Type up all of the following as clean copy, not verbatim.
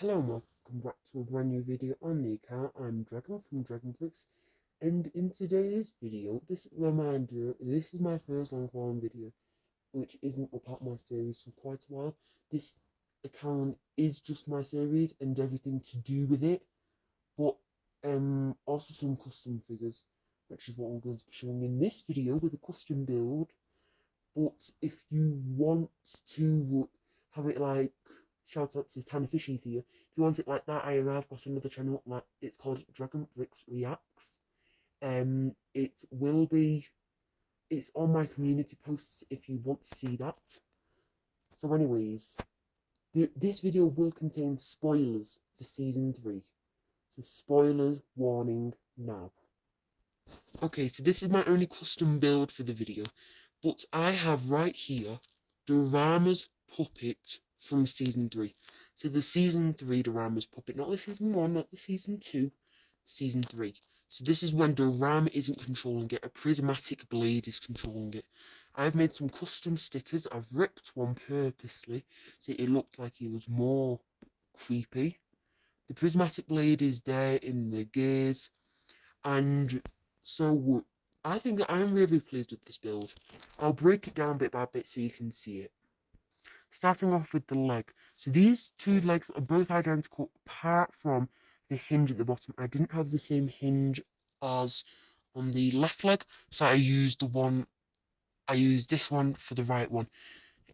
Hello and welcome back to a brand new video on the account. I'm Dragon from Dragonflix, and in today's video, this reminder, this is my first long form video, which isn't a part of my series for quite a while. This account is just my series and everything to do with it, but also some custom figures, which is what we're going to be showing in this video with a custom build. But if you want to have it like, shout out to Tiny Fishies here, if you want it like that, I've got another channel, like it's called Dragon Bricks Reacts. It will be, it's on my community posts if you want to see that. So anyways, this video will contain spoilers for season 3. So spoilers warning now. Okay, so this is my only custom build for the video, but I have right here Dorama's puppet from season 3. So the season 3 Dorama's puppet, not the season 1, not the season 2, season 3. So this is when Dorama isn't controlling it, a prismatic blade is controlling it. I've made some custom stickers. I've ripped one purposely so it looked like he was more creepy. The prismatic blade is there in the gears, and so I think I'm really pleased with this build. I'll break it down bit by bit so you can see it. Starting off with the leg. So these two legs are both identical apart from the hinge at the bottom. I didn't have the same hinge as on the left leg, so I used this one for the right one.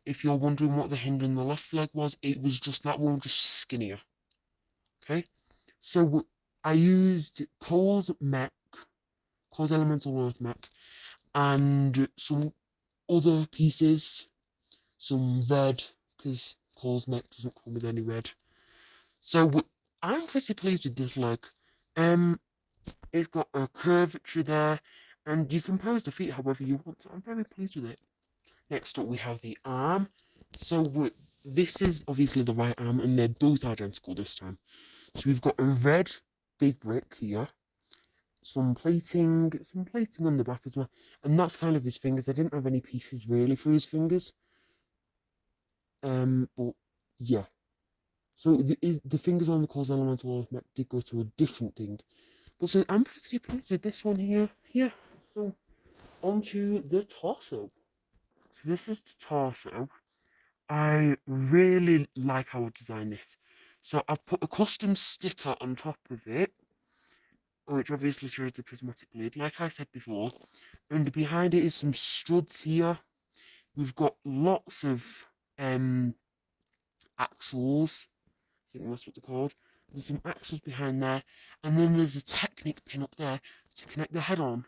If you're wondering what the hinge on the left leg was, it was just that one, just skinnier. Okay, so I used Cole's Elemental Earth mech, and some other pieces, some red, because Cole's mech doesn't come with any red. So I'm pretty pleased with this leg. It's got a curvature there, and you can pose the feet however you want, so I'm very pleased with it. Next up we have the arm. So this is obviously the right arm, and they're both identical this time. So we've got a red big brick here, some plating on the back as well, and that's kind of his fingers. I didn't have any pieces really for his fingers, but yeah. So the fingers on the Cole's Elemental Earth mech did go to a different thing, but so I'm pretty pleased with this one here. Yeah. So onto the torso. So this is the torso. I really like how I designed this. So I put a custom sticker on top of it, which obviously shows the prismatic blade, like I said before. And behind it is some studs here. We've got lots of axles. I think that's what they're called. There's some axles behind there, and then there's a Technic pin up there to connect the head on.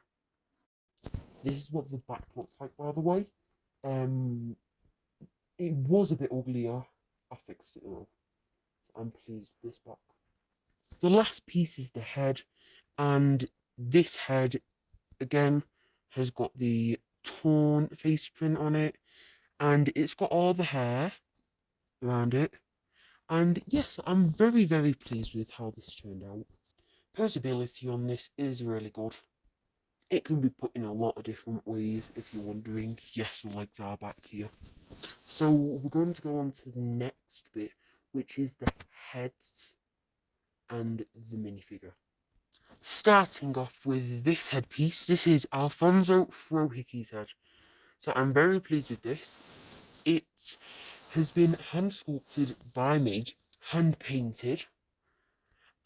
This is what the back looks like, by the way. It was a bit uglier. I fixed it all, so I'm pleased with this back. The last piece is the head, and this head again has got the torn face print on it, and it's got all the hair around it. And yes, I'm very, very pleased with how this turned out. Posability on this is really good. It can be put in a lot of different ways if you're wondering. Yes, the legs are back here. So we're going to go on to the next bit, which is the heads and the minifigure. Starting off with this headpiece, this is Alfonso Frohicke's head. So I'm very pleased with this. It has been hand sculpted by me, hand painted,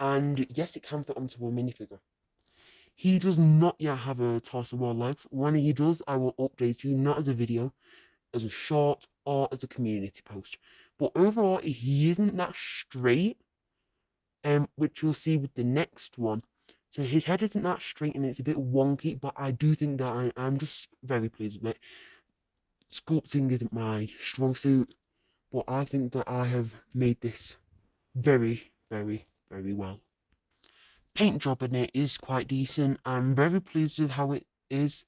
and yes, it can fit onto a minifigure. He does not yet have a torso or legs. When he does, I will update you, not as a video, as a short, or as a community post. But overall, he isn't that straight, which you'll see with the next one. So his head isn't that straight and it's a bit wonky, but I do think that I'm just very pleased with it. Sculpting isn't my strong suit, but I think that I have made this very, very, very well. Paint job in it is quite decent. I'm very pleased with how it is.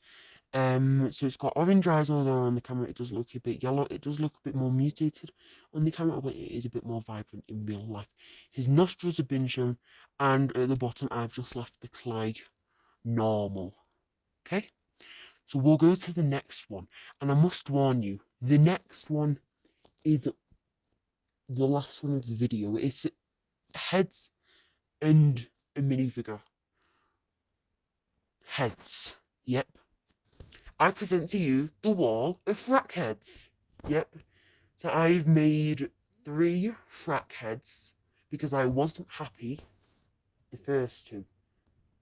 So it's got orange eyes, although on the camera it does look a bit yellow. It does look a bit more mutated on the camera, but it is a bit more vibrant in real life. His nostrils have been shown, and at the bottom I've just left the clay normal. Okay, so we'll go to the next one, and I must warn you, the next one is the last one of the video. heads and a minifigure. Heads. Yep. I present to you the wall of frack heads. Yep. So I've made 3 frack heads because I wasn't happy the first 2.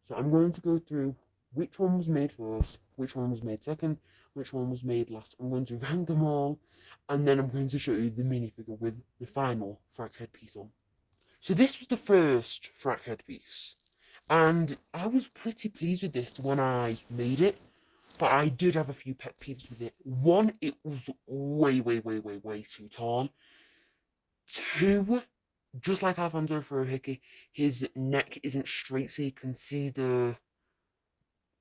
So I'm going to go through which one was made first, which one was made second, which one was made last. I'm going to rank them all, and then I'm going to show you the minifigure with the final frack head piece on. So this was the first frack head piece, and I was pretty pleased with this when I made it, but I did have a few pet peeves with it. One, it was way too tall. 2, just like Alfonso Hickey, his neck isn't straight, so you can see the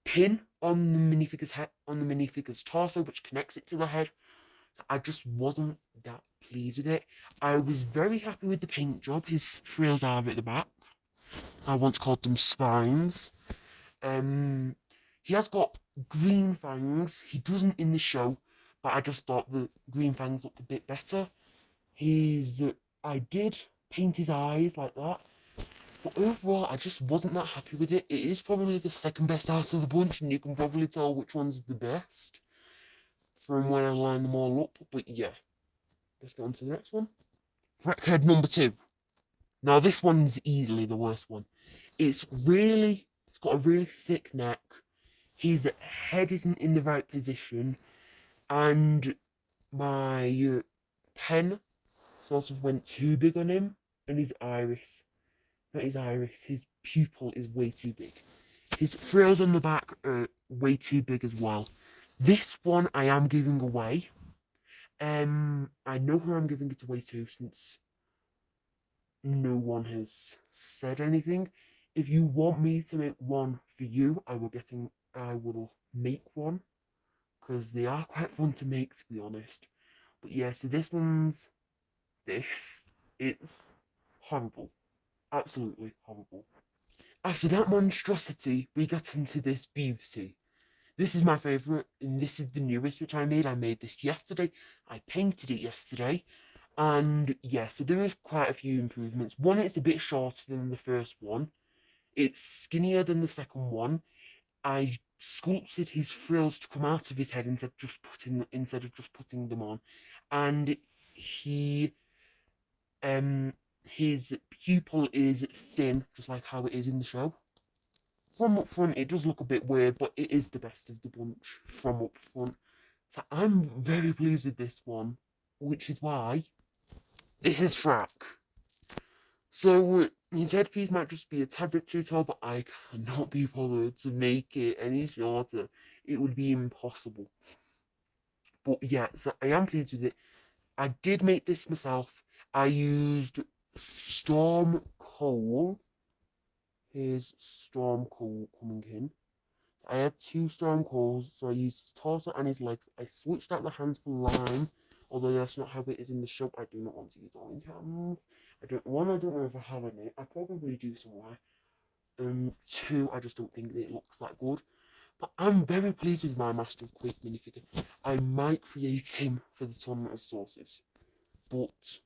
pin on the minifigure's head, on the minifigure's torso, which connects it to the head. So I just wasn't that pleased with it. I was very happy with the paint job. His frills are at the back. I once called them spines. He has got green fangs. He doesn't in the show, but I just thought the green fangs looked a bit better. I did paint his eyes like that. But overall, I just wasn't that happy with it. It is probably the second best out of the bunch, and you can probably tell which one's the best from when I line them all up. But yeah, let's go on to the next one. Frackhead number 2. Now, this one's easily the worst one. It's got a really thick neck. His head isn't in the right position, and my pen sort of went too big on him, and his iris. Not his iris, his pupil is way too big. His frills on the back are way too big as well. This one I am giving away. I know who I'm giving it away to since no one has said anything. If you want me to make one for you, I will make one because they are quite fun to make, to be honest. But yeah, so it's horrible. Absolutely horrible. After that monstrosity, we got into this beauty. This is my favourite, and this is the newest which I made. I made this yesterday. I painted it yesterday. And yeah, so there is quite a few improvements. One, it's a bit shorter than the first one. It's skinnier than the second one. I sculpted his frills to come out of his head instead of just putting them on. And he his pupil is thin, just like how it is in the show. From up front, it does look a bit weird, but it is the best of the bunch from up front. So I'm very pleased with this one, which is why this is Frack. So his headpiece might just be a tad bit too tall, but I cannot be bothered to make it any shorter. It would be impossible. But yeah, so I am pleased with it. I did make this myself. I used Storm Coal. Here's Storm Coal coming in. I had 2 Storm Coals, so I used his torso and his legs. I switched out the hands for lime, although that's not how it is in the shop. I do not want to use orange hands. I don't know if I have any. I probably do somewhere. 2, I just don't think that it looks that good. But I'm very pleased with my Master of Quake minifigure. I might create him for the Tournament of Sources. But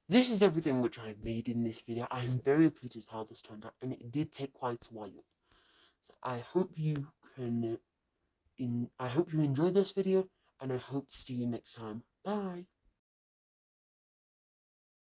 this is everything which I've made in this video. I'm very pleased with how this turned out, and it did take quite a while. So I hope you enjoyed this video, and I hope to see you next time. Bye.